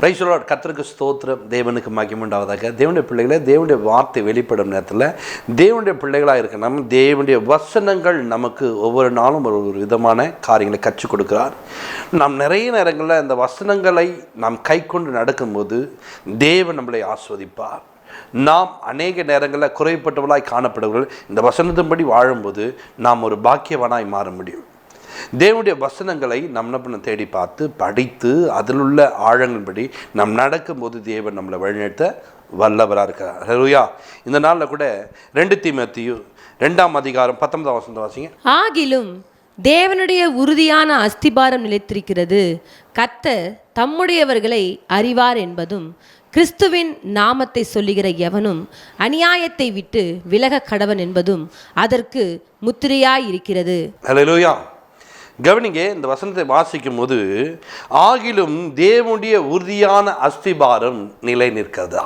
Praise the Lord. கர்த்தருக்கு ஸ்தோத்திரம், தேவனுக்கு மகிமை உண்டாவதாக. தேவனுடைய பிள்ளைகளே, தேவனுடைய வார்த்தை வெளிப்படும் நேரத்தில் தேவனுடைய பிள்ளைகளாக இருக்க நம்ம தேவனுடைய வசனங்கள் நமக்கு ஒவ்வொரு நாளும் ஒரு விதமான காரியங்களை கற்றுக் கொடுக்கிறார். நாம் நிறைய நேரங்களில் இந்த வசனங்களை நாம் கை கொண்டு நடக்கும்போது தேவன் நம்மளை ஆஸ்வதிப்பார். நாம் அநேக நேரங்களில் குறைப்பட்டவர்களாய் காணப்படுவர்கள் இந்த வசனத்தின்படி வாழும்போது நாம் ஒரு பாக்கியவானாய் மாற முடியும். தேவனுடைய வசனங்களை நம்ம என்ன பண்ண தேடி பார்த்து படித்து அதில் உள்ள ஆழங்களின்படி நாம் நடக்கும்போது தேவன் நம்மளை வழிநடத்த வல்லவராக இருக்கிறார். ஹல்லேலூயா. இந்த நாளில் கூட 2 தீமோத்தேயு 2:19 வாசிங்க. ஆகிலும் தேவனுடைய உறுதியான அஸ்திபாரம் நிலைத்திருக்கிறது, கர்த்தர் தம்முடையவர்களை அறிவார் என்பதும், கிறிஸ்துவின் நாமத்தை சொல்லுகிற எவனும் அநியாயத்தை விட்டு விலக கடவன் என்பதும் அதற்கு முத்திரையாய் இருக்கிறது. ஹல்லேலூயா. கவனிங்க, இந்த வசனத்தை வாசிக்கும் போது ஆகிலும் தேவனுடைய உறுதியான அஸ்திபாரம் நிலை நிற்கிறதா.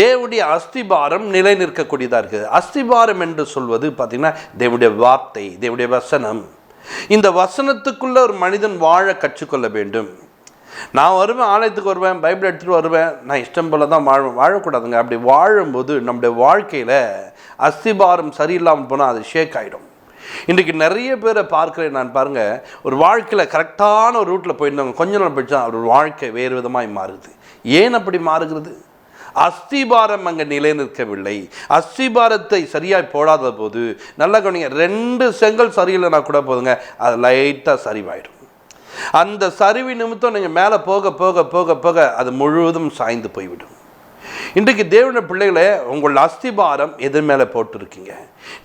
தேவனுடைய அஸ்திபாரம் நிலை நிற்கக்கூடியதாக இருக்குது. அஸ்திபாரம் என்று சொல்வது பார்த்திங்கன்னா தேவனுடைய வார்த்தை, தேவனுடைய வசனம். இந்த வசனத்துக்குள்ளே ஒரு மனிதன் வாழ கற்றுக்கொள்ள வேண்டும். நான் வருவேன், ஆலயத்துக்கு வருவேன், பைபிள் எடுத்துகிட்டு வருவேன், நான் இஷ்டம் போல தான் வாழக்கூடாதுங்க. அப்படி வாழும்போது நம்முடைய வாழ்க்கையில் அஸ்திபாரம் சரியில்லாமல் போனால் அது ஷேக் ஆகிடும். இன்றைக்கு நிறைய பேரை பார்க்குறேன் நான். பாருங்கள், ஒரு வாழ்க்கையில் கரெக்டான ஒரு ரூட்டில் போயிருந்தவங்க கொஞ்ச நாள் போயிடுச்சா ஒரு வாழ்க்கை வேறு விதமாய் மாறுது. ஏன் அப்படி மாறுகிறது? அஸ்திபாரம் அங்கே நிலை நிற்கவில்லை. அஸ்திபாரத்தை சரியாய் போடாத போது நல்லா கவனிங்க, 2 செங்கல் சரியில்லைனா கூட போதுங்க, அது லைட்டாக சரிவாயிடும். அந்த சரிவு நிமித்தம் நீங்கள் மேலே போக போக போக போக அது முழுவதும் சாய்ந்து போய்விடும். இன்றைக்கு தேவனுடைய பிள்ளைகளை உங்கள் அஸ்திபாரம் எதிர் மேலே போட்டுருக்கீங்க.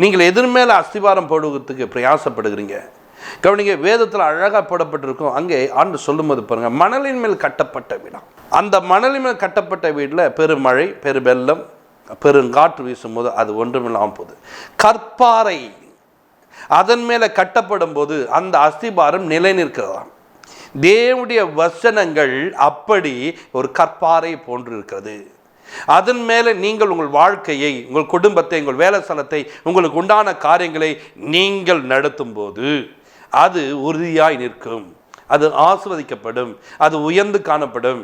நீங்கள் எதிர் மேலே அஸ்திபாரம் போடுவதற்கு பிரயாசப்படுகிறீங்க. கவனிங்க, வேதத்தில் அழகாக போடப்பட்டிருக்கும். அங்கே ஆண்டு சொல்லும் போது பாருங்கள், மணலின் மேல் கட்டப்பட்ட வீடாம். அந்த மணலின் மேல் கட்டப்பட்ட வீட்டில் பெருமழை, பெருவெள்ளம், பெருங்காற்று வீசும் போது அது ஒன்றுமில்லாமல் போகுது. கற்பாறை அதன் மேலே கட்டப்படும் போது அந்த அஸ்திபாரம் நிலை நிற்கிறதாம். தேவனுடைய வசனங்கள் அப்படி ஒரு கற்பாறை போன்று இருக்கிறது. அதன் மேலே நீங்கள் உங்கள் வாழ்க்கையை, உங்கள் குடும்பத்தை, உங்கள் வேலை ஸ்தலத்தை, உங்களுக்கு உண்டான காரியங்களை நீங்கள் நடத்தும் போது அது உறுதியாய் நிற்கும், அது ஆசீர்வதிக்கப்படும், அது உயர்ந்து காணப்படும்.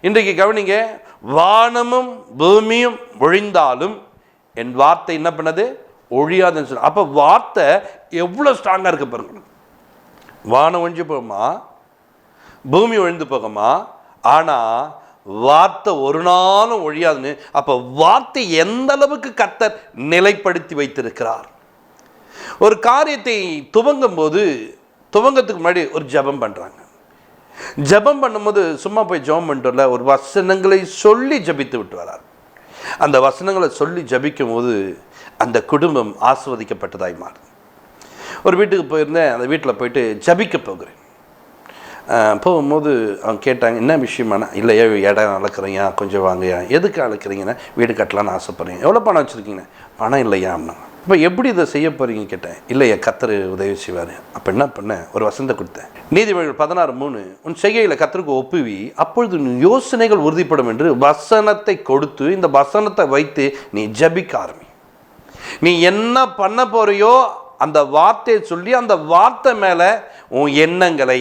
இன்றைக்கு கவனிங்க, வானமும் பூமியும் ஒழிந்தாலும் என் வார்த்தை என்ன பண்ணது? ஒழியாதுன்னு சொன்ன. அப்போ வார்த்தை எவ்வளோ ஸ்ட்ராங்காக இருக்கு பாருங்க. வானம் ஒழிஞ்சு போகுமா, பூமி ஒழிந்து போகுமா, ஆனால் வார்த்தை ஒரு நாளும் ஒழியாதுன்னு. அப்போ வார்த்தை எந்த அளவுக்கு கர்த்தர் நிலைப்படுத்தி வைத்திருக்கிறார். ஒரு காரியத்தை துவங்கத்துக்கு முன்னாடி ஒரு ஜெபம் பண்ணுறாங்க. ஜெபம் பண்ணும்போது சும்மா போய் ஜெபம் பண்ணிட்டு வரல, ஒரு வசனங்களை சொல்லி ஜபித்து விட்டு வரார். அந்த வசனங்களை சொல்லி ஜபிக்கும் போது அந்த குடும்பம் ஆசீர்வதிக்கப்பட்டதாய் மாறுது. ஒரு வீட்டுக்கு போயிருந்தேன். அந்த வீட்டில் போயிட்டு ஜபிக்க போகிறேன். போகும்போது அவங்க கேட்டாங்க, என்ன விஷயமானா? இல்லையா, இடம் அளக்குறீங்க, கொஞ்சம் வாங்கயா. எதுக்கு அளக்குறீங்கன்னா, வீடு கட்டலான்னு ஆசைப்பட்றீங்க. எவ்வளோ பணம் வச்சுருக்கீங்க? பணம் இல்லையா அப்படின்னா. இப்போ எப்படி இதை செய்ய போகிறீங்க கேட்டேன். இல்லையா, கர்த்தர் உதவி செய்வார். அப்போ என்ன பண்ணேன்? ஒரு வசனத்தை கொடுத்தேன். நீதிமொழிகள் 16:3, உன் செய்கையில் கர்த்தருக்கு ஒப்புவி, அப்பொழுது யோசனைகள் உறுதிப்படும் என்று வசனத்தை கொடுத்து இந்த வசனத்தை வைத்து நீ ஜபிக்க ஆரம்பி. நீ என்ன பண்ண போறியோ அந்த வார்த்தையை சொல்லி அந்த வார்த்தை மேலே உன் எண்ணங்களை,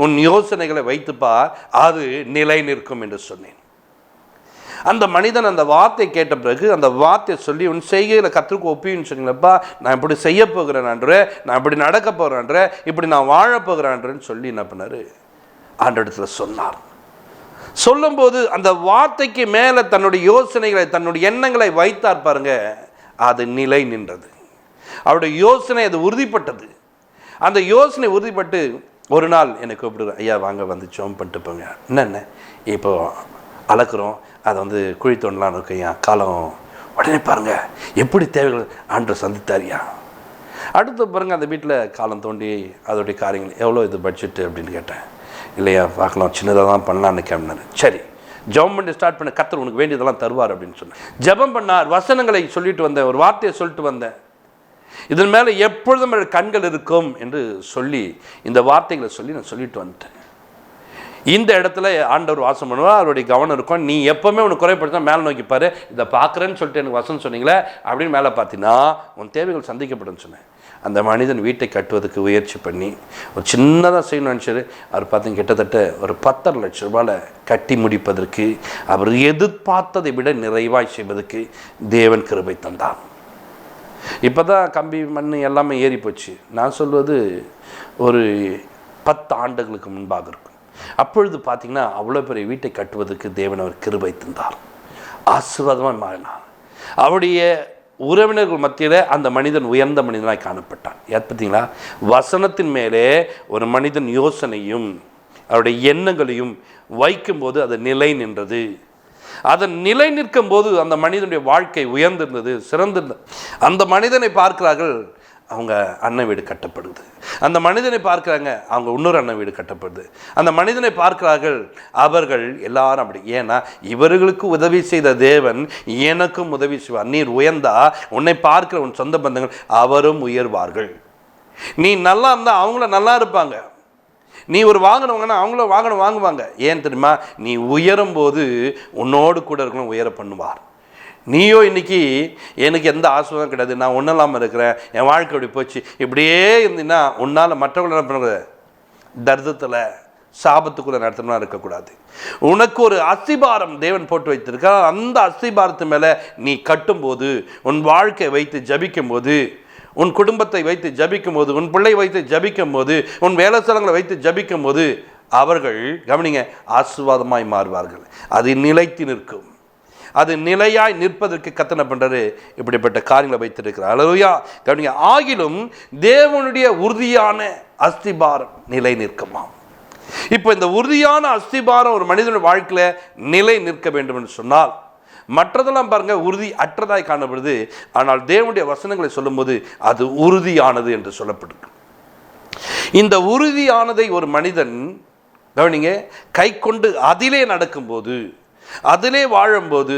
உன் யோசனைகளை வைத்துப்பார், அது நிலை நிற்கும் என்று சொன்னேன். அந்த மனிதன் அந்த வார்த்தை கேட்ட பிறகு அந்த வார்த்தையை சொல்லி உன் செய்கையில் கர்த்தருக்கு ஒப்பின்னு சொன்னீங்களப்பா, நான் இப்படி செய்ய போகிறேன்ன்ற, நான் இப்படி நடக்க போகிறேன்ற, இப்படி நான் வாழ போகிறேன்றன்னு சொல்லி என்ன பண்ணார்? ஆண்டவரிடத்தில் சொன்னார். சொல்லும்போது அந்த வார்த்தைக்கு மேலே தன்னுடைய யோசனைகளை, தன்னுடைய எண்ணங்களை வைத்தார் பாருங்க, அது நிலை நின்றது. அவருடைய யோசனை அது உறுதிப்பட்டது. அந்த யோசனை உறுதிப்பட்டு ஒரு நாள் எனக்கு கூப்பிடுறேன், ஐயா வாங்க வந்து ஜெபம் பண்ணிட்டு போங்க. என்னென்ன இப்போ அளக்குறோம், அதை குழி தோண்டலான்னு இருக்கையா, காலம் உடனே பாருங்கள் எப்படி தேவைகள் ஆண்டவர் சந்தித்தாரியா. அடுத்து பாருங்கள், அந்த வீட்டில் காலம் தோண்டி அதோடைய காரியங்கள் எவ்வளோ இது பட்ஜெட்டு அப்படின்னு கேட்டேன். இல்லையா, பார்க்கலாம், சின்னதாக தான் பண்ணலான்னு கேட்டார். சரி, ஜெபம் பண்ணி ஸ்டார்ட் பண்ண, கர்த்தர் உனக்கு வேண்டியதெல்லாம் தருவார் அப்படின்னு சொன்னேன். ஜெபம் பண்ணார், வசனங்களை சொல்லிட்டு வந்தேன், ஒரு வார்த்தையை சொல்லிட்டு வந்தேன். இதன் மேலே எப்பொழுதும் கண்கள் இருக்கும் என்று சொல்லி இந்த வார்த்தைகளை சொல்லி நான் சொல்லிட்டு வந்துட்டேன். இந்த இடத்துல ஆண்டவர் வாசம் பண்ணுவார், அவருடைய கவனம் இருக்கும். நீ எப்போவுமே உனக்கு குறைப்படுத்தா மேலே நோக்கிப்பார். இதை பார்க்குறேன்னு சொல்லிட்டு எனக்கு வசனம் சொன்னீங்களே அப்படின்னு மேலே பார்த்தீங்கன்னா உன் தேவைகள் சந்திக்கப்படும் சொன்னேன். அந்த மனிதன் வீட்டை கட்டுவதற்கு முயற்சி பண்ணி ஒரு சின்னதாக செய்யணும்னு நினச்சாரு. அவர் பார்த்தீங்க கிட்டத்தட்ட ஒரு 10.5 லட்சம் ரூபாயில் கட்டி முடிப்பதற்கு, அவர் எதிர்பார்த்ததை விட நிறைவாய் செய்வதற்கு தேவன் கிருபை தந்தார். இப்போ தான் கம்பி மண் எல்லாமே ஏறி போச்சு. நான் சொல்வது ஒரு 10 ஆண்டுகளுக்கு முன்பாக இருக்கும். அப்பொழுது பார்த்தீங்கன்னா அவ்வளோ பெரிய வீட்டை கட்டுவதற்கு தேவன் அவர் கிருபை தந்தார். ஆசீர்வாதமாக மாறினார். அவருடைய உறவினர்கள் மத்தியில் அந்த மனிதன் உயர்ந்த மனிதனாய் காணப்பட்டான். பார்த்தீங்களா, வசனத்தின் மேலே ஒரு மனிதன் யோசனையும் அவருடைய எண்ணங்களையும் வைக்கும்போது அது நிலை நின்றது. அதன் நிலை நிற்கும் போது அந்த மனிதனுடைய வாழ்க்கை உயர்ந்திருந்தது, சிறந்திருந்தது. அந்த மனிதனை பார்க்கிறார்கள், அவங்க அண்ணன் வீடு கட்டப்படுது. அந்த மனிதனை பார்க்குறாங்க, அவங்க இன்னொரு அண்ணன் வீடு கட்டப்படுது. அந்த மனிதனை பார்க்கிறார்கள், அவர்கள் எல்லாரும் அப்படி. ஏன்னா இவர்களுக்கு உதவி செய்த தேவன் எனக்கும் உதவி செய்வார். நீர் உயர்ந்தா உன்னை பார்க்கிற உன் சொந்த பந்தங்கள் அவரும் உயர்வார்கள். நீ நல்லா இருந்தால் அவங்கள நல்லா இருப்பாங்க. நீ ஒரு வாங்கினவங்கன்னா அவங்களும் வாங்குவாங்க. ஏன் தெரியுமா? நீ உயரும் போது உன்னோடு கூட இருக்கணும் உயர பண்ணுவார். நீயோ இன்னைக்கு எனக்கு எந்த ஆசீர்வாதம் கிடையாது, நான் ஒன்றும் இல்லாமல் இருக்கிறேன், என் வாழ்க்கை இப்படி போச்சு, இப்படியே இருந்தீங்கன்னா உன்னால் மற்றவங்களை என்ன பண்ணுறது? தர்தத்தில் சாபத்துக்குள்ளே நடத்தணும்னா இருக்கக்கூடாது. உனக்கு ஒரு அஸ்திபாரம் தேவன் போட்டு வைத்திருக்கார். அந்த அஸ்திபாரத்து மேலே நீ கட்டும்போது, உன் வாழ்க்கையை வைத்து ஜபிக்கும் போது, உன் குடும்பத்தை வைத்து ஜபிக்கும் போது, உன் பிள்ளை வைத்து ஜபிக்கும் போது, உன் வேலை ஸ்தலங்களை வைத்து ஜபிக்கும் போது அவர்கள் கவனிங்க ஆசீர்வாதமாய் மாறுவார்கள். அது நிலைத்து நிற்கும். அது நிலையாய் நிற்பதற்கு கத்தனை பண்ணுறது இப்படிப்பட்ட காரியங்களை வைத்திருக்கிறார். அல்லேலூயா. கவனிங்க, ஆகிலும் தேவனுடைய உறுதியான அஸ்திபாரம் நிலை நிற்குமாம். இப்போ இந்த உறுதியான அஸ்திபாரம் ஒரு மனிதனுடைய வாழ்க்கையில் நிலை நிற்க வேண்டும் என்று சொன்னால், மற்றதெல்லாம் பாருங்க உறுதி அற்றதாய் காணப்படுது. ஆனால் தேவனுடைய வசனங்களை சொல்லும்போது அது உறுதியானது என்று சொல்லப்படுது. இந்த உறுதியானதை ஒரு மனிதன் கவனிங்க கை கொண்டு அதிலே நடக்கும்போது, அதிலே வாழும்போது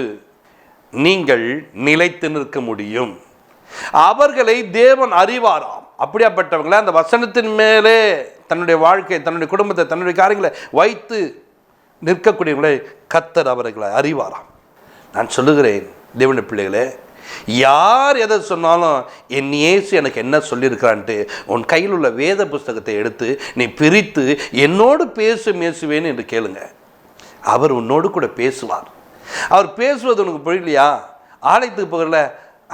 நீங்கள் நிலைத்து நிற்க முடியும். அவர்களை தேவன் அறிவாராம். அப்படியாப்பட்டவங்களை அந்த வசனத்தின் மேலே தன்னுடைய வாழ்க்கை, தன்னுடைய குடும்பத்தை, தன்னுடைய காரியங்களை வைத்து நிற்கக்கூடியவர்களை கர்த்தர் அவர்களை அறிவாராம். நான் சொல்லுகிறேன் தேவனுடைய பிள்ளைகளே, யார் எதை சொன்னாலும் என் இயேசு எனக்கு என்ன சொல்லியிருக்கிறான்ட்டு உன் கையில் உள்ள வேத புஸ்தகத்தை எடுத்து நீ பிரித்து என்னோடு பேசும் இயேசுவேன்னு என்று கேளுங்க. அவர் உன்னோடு கூட பேசுவார். அவர் பேசுவது உனக்கு புரியலையா? ஆலயத்துக்கு போகல,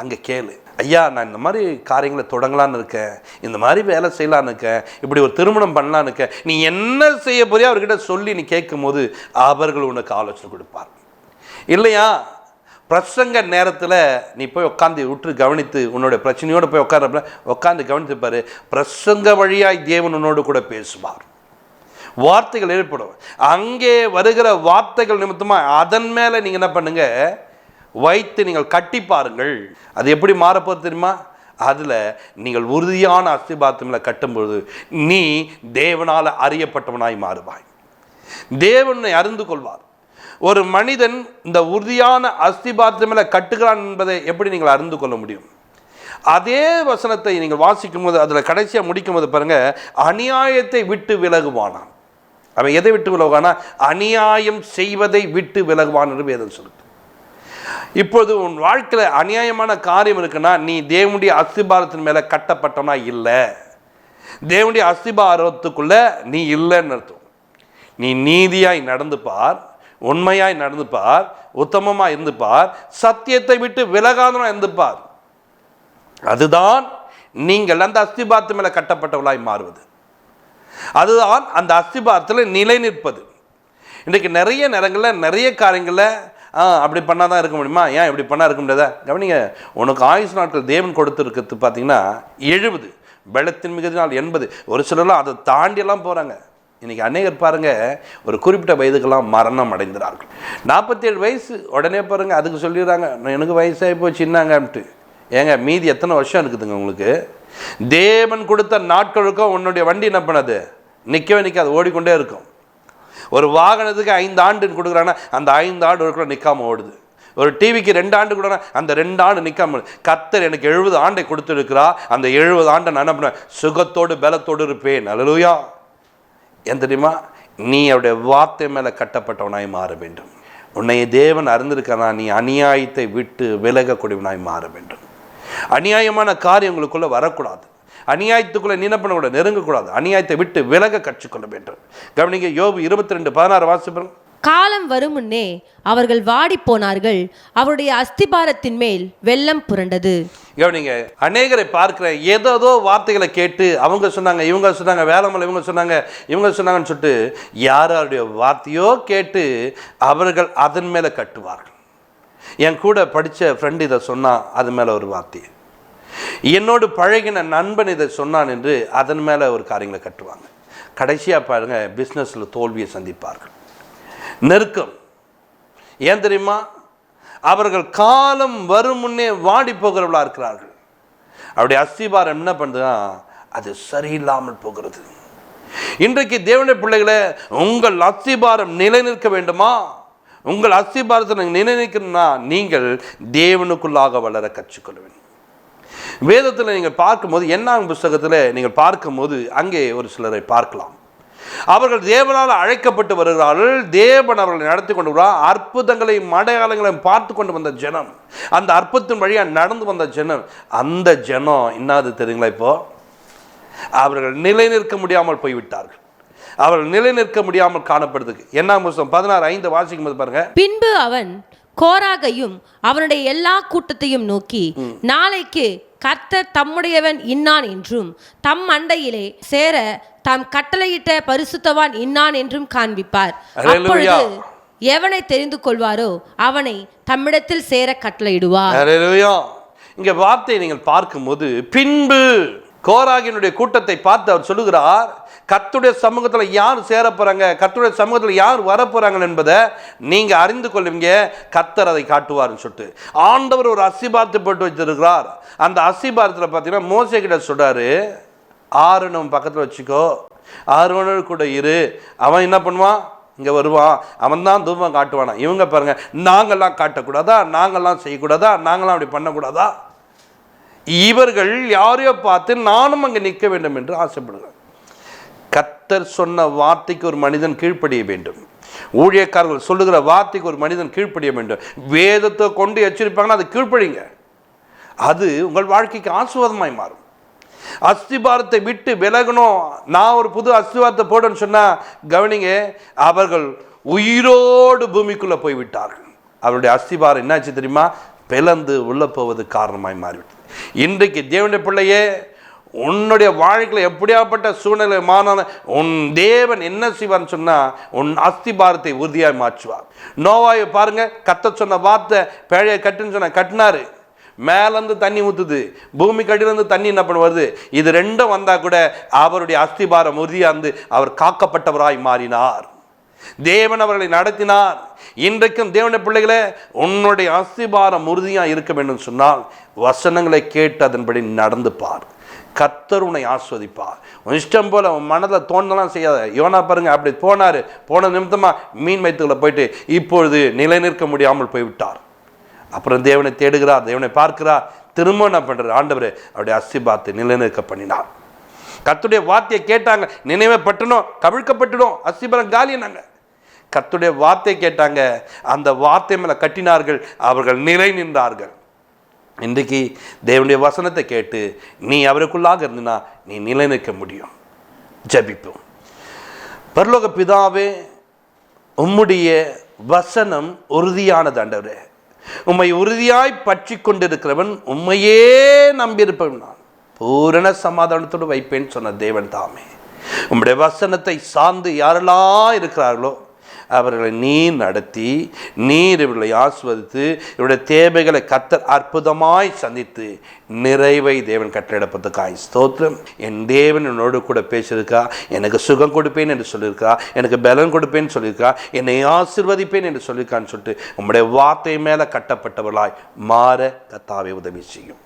அங்கே கேளு. ஐயா, நான் இந்த மாதிரி காரியங்களை தொடங்கலான்னு இருக்கேன், இந்த மாதிரி வேலை செய்யலான்னு இருக்கேன், இப்படி ஒரு திருமணம் பண்ணலான்னு இருக்கேன், நீ என்ன செய்ய போறியா அவர்கிட்ட சொல்லி நீ கேட்கும் போது அவர்கள் உனக்கு ஆலோசனை கொடுப்பார். இல்லையா, பிரசங்க நேரத்தில் நீ போய் உட்காந்து விட்டு கவனித்து உன்னோட பிரச்சனையோடு போய் உட்காந்து கவனித்துப்பாரு. பிரசங்க வழியாய் தேவன் உன்னோடு கூட பேசுவார். வார்த்தைகள் ஏற்படும். அங்கே வருகிற வார்த்தைகள் நிமித்தமாக அதன் மேலே நீங்கள் என்ன பண்ணுங்க, வைத்து நீங்கள் கட்டி பாருங்கள். அது எப்படி மாறப்போது தெரியுமா? அதில் நீங்கள் உறுதியான அஸ்திபாரத்து மேலே கட்டும்பொழுது நீ தேவனால் அறியப்பட்டவனாய் மாறுவாய். தேவனை அறிந்து கொள்வார். ஒரு மனிதன் இந்த உறுதியான அஸ்திபாரத்து மேலே கட்டுகிறான் என்பதை எப்படி நீங்கள் அறிந்து கொள்ள முடியும்? அதே வசனத்தை நீங்கள் வாசிக்கும் போது அதில் கடைசியாக முடிக்கும் போது பாருங்க, அநியாயத்தை விட்டு விலகுவானான். அவன் எதை விட்டு விலகுவானா? அநியாயம் செய்வதை விட்டு விலகுவான் என்று வேதம் சொல்லுது. இப்பொழுது உன் வாழ்க்கையில் அநியாயமான காரியம் இருக்குன்னா நீ தேவனுடைய அஸ்திபாரத்தின் மேலே கட்டப்பட்டனா இல்லை. தேவனுடைய அஸ்திபாரத்துக்குள்ள நீ இல்லைன்னு அர்த்தம். நீ நீதியாய் நடந்து பார், உண்மையாய் நடந்து பார், உத்தமமாக இருந்து பார், சத்தியத்தை விட்டு விலகாதனா இருந்து பார். அதுதான் நீங்கள் அந்த அஸ்திபாரத்து மேலே கட்டப்பட்டவளாய் மாறுவது. அதுதான் அந்த அஸ்திபாரத்தில் நிலை நிற்பது. இன்றைக்கு நிறைய நேரங்களில் நிறைய காரியங்களில் அப்படி பண்ணால் தான் இருக்க முடியுமா, ஏன் இப்படி பண்ணால் இருக்க முடியாதா? கவனிங்க, உனக்கு ஆயுசு நாட்கள் தேவன் கொடுத்துருக்கிறது பார்த்தீங்கன்னா 70, பலத்தின் மிகுதினால் 80. ஒரு சிலர்லாம் அதை தாண்டியெல்லாம் போகிறாங்க. இன்றைக்கி அநேகர் பாருங்கள், ஒரு குறிப்பிட்ட வயதுக்கெல்லாம் மரணம் அடைந்தார்கள். 47 வயசு உடனே பாருங்கள் அதுக்கு சொல்லிடுறாங்க எனக்கு வயசாகி போச்சுன்னாங்கன்ட்டு. ஏங்க, மீதி எத்தனை வருஷம் இருக்குதுங்க உங்களுக்கு? தேவன் கொடுத்த நாட்களுக்கும் உன்னுடைய வண்டி என்ன பண்ணது? நிற்கவே நிற்காது, ஓடிக்கொண்டே இருக்கும். ஒரு வாகனத்துக்கு 5 ஆண்டுன்னு கொடுக்குறாங்கன்னா அந்த 5 ஆண்டு வரைக்கும் நிற்காமல் ஓடுது. ஒரு டிவிக்கு 2 ஆண்டு கொடுக்குறா, அந்த 2 ஆண்டு நிற்காம. கர்த்தர் எனக்கு 70 ஆண்டை கொடுத்துருக்கிறா, அந்த 70 ஆண்டை நான் என்ன பண்ணுவேன்? சுகத்தோடு பலத்தோடு இருப்பேன். அல்லேலூயா. ஏன் தெரியுமா? நீ அவருடைய வார்த்தை மேலே கட்டப்பட்டவனாய் மாற வேண்டும். உன்னை தேவன் அறிந்திருக்கானா, நீ அநியாயத்தை விட்டு விலகக்கூடியவனாய் மாற வேண்டும். அநியாயமான காரியங்களுக்குள்ளே வரக்கூடாது. அநியாயத்துக்குள்ளே நீ என்ன பண்ணக்கூடாது, நெருங்கக்கூடாது. அநியாயத்தை விட்டு விலக கற்றுக்கொள்ள வேண்டும். கவனிங்க, யோபு 22:16 வாசிப்போம். காலம் வரும் முன்னே அவர்கள் வாடி போனார்கள், அவருடைய அஸ்திபாரத்தின் மேல் வெள்ளம் புரண்டது. கவனிங்க, அநேகரை பார்க்கிறேன், ஏதோ வார்த்தைகளை கேட்டு அவங்க சொன்னாங்க, இவங்க சொன்னாங்க, வேலைமலை இவங்க சொன்னாங்க, இவங்க சொன்னாங்கன்னு சொல்லிட்டு யாருடைய வார்த்தையோ கேட்டு அவர்கள் அதன் மேலே கட்டுவார்கள். என் கூட படித்த ஃப்ரெண்டு இதை சொன்னான், அது மேலே ஒரு வார்த்தை, என்னோடு பழகின நண்பன் இதை சொன்னான் என்று அதன் மேலே ஒரு காரியங்களை கட்டுவாங்க. கடைசியாக பாருங்க, பிஸ்னஸில் தோல்வியை சந்திப்பார்கள். நெருக்கம் ஏன் தெரியுமா? அவர்கள் காலம் வரும் முன்னே வாடி போகிறவர்களா இருக்கிறார்கள். அவருடைய அஸ்திபாரம் என்ன பண்ணுதுன்னா, அது சரியில்லாமல் போகிறது. இன்றைக்கு தேவனுடைய பிள்ளைகளை, உங்கள் அஸ்திபாரம் நிலை நிற்க வேண்டுமா? உங்கள் அஸ்திபாரத்தை நிலை நிற்கணும்னா நீங்கள் தேவனுக்குள்ளாக வளர கற்றுக்கொள்ள வேண்டும். வேதத்தில் நீங்கள் பார்க்கும்போது, என்னாகும் புஸ்தகத்தில் நீங்கள் பார்க்கும்போது அங்கே ஒரு சிலரை பார்க்கலாம். அவர்கள் தேவனால் அழைக்கப்பட்டு வருகிறார்கள். தேவன் அவர்களை நடத்தி கொண்டு வருகிறார். அற்புதங்களையும் அடையாளங்களையும் பார்த்து கொண்டு வந்த ஜனம், அந்த அற்புதத்தின் வழியாக நடந்து வந்த ஜனம், அந்த ஜனம் என்னது தெரியுங்களா? இப்போ அவர்கள் நிலை நிற்க முடியாமல் போய்விட்டார்கள். அவர்கள் நிலை நிற்க முடியாமல் காணப்படுறதுக்கு என்ன புஸ்தகம் 16:5 வாசிக்கும் போது பாருங்க. பின்பு அவன் கோராகையும் அவனுடைய எல்லா கூட்டத்தையும் நோக்கி, நாளைக்கு கர்த்தர் தம்முடையவன் இன்னான் என்றும் தம் அண்டையிலே சேர தாம் கட்டளையிட்ட பரிசுத்தவான் இன்னான் என்றும் காண்பிப்பார். அப்பொழுது எவனை தெரிந்து கொள்வாரோ அவனை தம்மிடத்தில் சேர கட்டளையிடுவார். இங்க வார்த்தையை நீங்கள் பார்க்கும்போது, பின்பு கோராகினுடைய கூட்டத்தை பார்த்து அவர் சொல்லுகிறார், கர்த்தருடைய சமூகத்தில் யார் சேர போறாங்க, கர்த்தருடைய சமூகத்தில் யார் வர போறாங்க என்பதை நீங்க அறிந்து கொள்வீங்க, கர்த்தர் அதை காட்டுவார்னு சொல்லிட்டு ஆண்டவர் ஒரு அஸ்திபாரத்தை போட்டு வச்சிருக்கிறார். அந்த அஸ்திபாரத்தில் பார்த்தீங்கன்னா மோசே கிட்ட சொல்றாரு, ஆரோன் பக்கத்தில் வச்சுக்கோ, ஆரோனோடு கூட இரு, அவன் என்ன பண்ணுவான், இங்கே வருவான், அவன் தான் தூபம் காட்டுவானா. இவங்க பாருங்க, நாங்கள்லாம் காட்டக்கூடாதா, நாங்கள்லாம் செய்யக்கூடாதா, நாங்களாம் அப்படி பண்ணக்கூடாதா? இவர்கள் யாரையோ பார்த்து நானும் அங்கே நிற்க வேண்டும் என்று ஆசைப்படுகிறார். கர்த்தர் சொன்ன வார்த்தைக்கு ஒரு மனிதன் கீழ்ப்படிய வேண்டும். ஊழியக்காரர்கள் சொல்லுகிற வார்த்தைக்கு ஒரு மனிதன் கீழ்ப்படிய வேண்டும். வேதத்தை கொண்டு எச்சரிப்பாங்கன்னா அது கீழ்ப்படிங்க. அது உங்கள் வாழ்க்கைக்கு ஆசீர்வாதமாய் மாறும். அஸ்திபாரத்தை விட்டு விலகணும், நான் ஒரு புது அஸ்திபாரத்தை போடுன்னு சொன்னா, கவனிங்க, அவர்கள் உயிரோடு பூமிக்குள்ள போய்விட்டார்கள். அவருடைய அஸ்திபாரம் என்னாச்சு தெரியுமா? பிளந்து உள்ள போவது காரணமாய் மாறிவிட்டது. இன்றைக்கு தேவனுடைய பிள்ளையே, உன்னுடைய வாழ்க்கையில் எப்படியாப்பட்ட சூழ்நிலை மாறான உன் தேவன் என்ன செய்வார்னு சொன்னா, உன் அஸ்திபாரத்தை உறுதியாய் மாற்றுவார். நோவாயை பாருங்க, கத்த சொன்ன வார்த்தை, பேழையை கட்டுன்னு சொன்ன, கட்டினாரு, மேலேருந்து தண்ணி ஊற்றுது, பூமி கடியிலேருந்து தண்ணி என்ன பண்ண வருது. இது ரெண்டும் வந்தால் கூட அவருடைய அஸ்திபாரம் உறுதியாந்து அவர் காக்கப்பட்டவராய் மாறினார். தேவன் அவர்களை நடத்தினார். இன்றைக்கும் தேவனுடைய பிள்ளைகளே, உன்னுடைய அஸ்திபாரம் உறுதியாக இருக்க வேண்டும் சொன்னால் வசனங்களை கேட்டு அதன்படி நடந்து பார். கர்த்தர் உன்னை ஆஸ்வதிப்பார். உன் இஷ்டம் போல உன் மனதில் தோன்றலாம் செய்யாத. யோனா பாருங்க, அப்படி போன நிமித்தமா மீன் வயிற்றுக்குள்ள போயிட்டு இப்பொழுது நிலை நிற்க முடியாமல் போய்விட்டார். அப்புறம் தேவனை தேடுகிறார், தேவனை பார்க்கிறார், திரும்ப என்ன பண்றாரு, ஆண்டவரே அவருடைய அஸ்திபாரத்தை நிலைநிற்க பண்ணினார். கர்த்தருடைய வார்த்தையை கேட்டாங்க, நினைவே பட்டணும், கவிழ்க்கப்பட்டுடும், அஸ்திபாரம் காலினாங்க. கர்த்தருடைய வார்த்தை கேட்டாங்க, அந்த வார்த்தை மேல கட்டினார்கள், அவர்கள் நிலை நின்றார்கள். இன்றைக்கு தேவனுடைய வசனத்தை கேட்டு நீ அவருக்குள்ளாக இருந்தினா நீ நிலை நிற்க முடியும். ஜெபிப்போம். பரலோக பிதாவே, உம்முடைய வசனம் உறுதியானது ஆண்டவரே. உம்மை உறுதியாய் பற்றி கொண்டிருக்கிறவன் உம்மையே நம்பியிருப்பவன் நான் பூரண சமாதானத்தோடு வைப்பேன் சொன்ன தேவன் தாமே. உம்முடைய வசனத்தை சார்ந்து யாரெல்லாம் இருக்கிறார்களோ அவர்களை நீர் நடத்தி, நீர் இவர்களை ஆஸ்வதித்து, இவருடைய தேவைகளை கர்த்தர் அற்புதமாய் சந்தித்து நிறைவை தேவன் கட்டளையிடப்பட்டதுக்காய் ஸ்தோத்திரம். என் தேவன் என்னோடு கூட பேசியிருக்கா, எனக்கு சுகம் கொடுப்பேன் என்று சொல்லியிருக்கா, எனக்கு பலன் கொடுப்பேன்னு சொல்லியிருக்கா, என்னை ஆசீர்வதிப்பேன் என்று சொல்லியிருக்கான்னு சொல்லிட்டு உம்முடைய வார்த்தை மேலே கட்டப்பட்டவர்களாய் மாற கர்த்தாவே உதவி செய்யும்.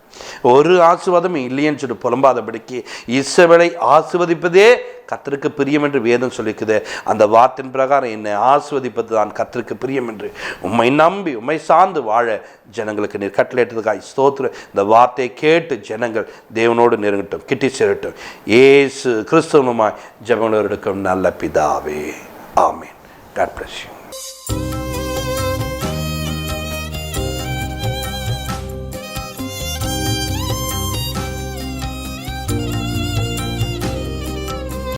ஒரு ஆசீர்வாதம் இல்லையன்னு சொல்லி புலம்பாதபடிக்கு இஸ்ரவேலை ஆசீர்வதிப்பதே கர்த்தருக்கு பிரியம் என்று வேதம் சொல்லிக்குது. அந்த வார்த்தையின் பிரகாரம் என்னை ஆசீர்வதிப்பது தான் கர்த்தருக்கு பிரியம் என்று உம்மை நம்பி உம்மை சார்ந்து வாழ ஜனங்களுக்கு நீர் கட்டளையிட்டதுக்காய் ஸ்தோத்திரம். இந்த வார்த்தையை கேட்டு ஜனங்கள் தேவனோடு நெருங்கட்டும், கிட்டி சேரட்டும். இயேசு கிறிஸ்துவமாய் ஜெபங்களோடு இருக்கும் நல்ல பிதாவே, ஆமென். God bless you.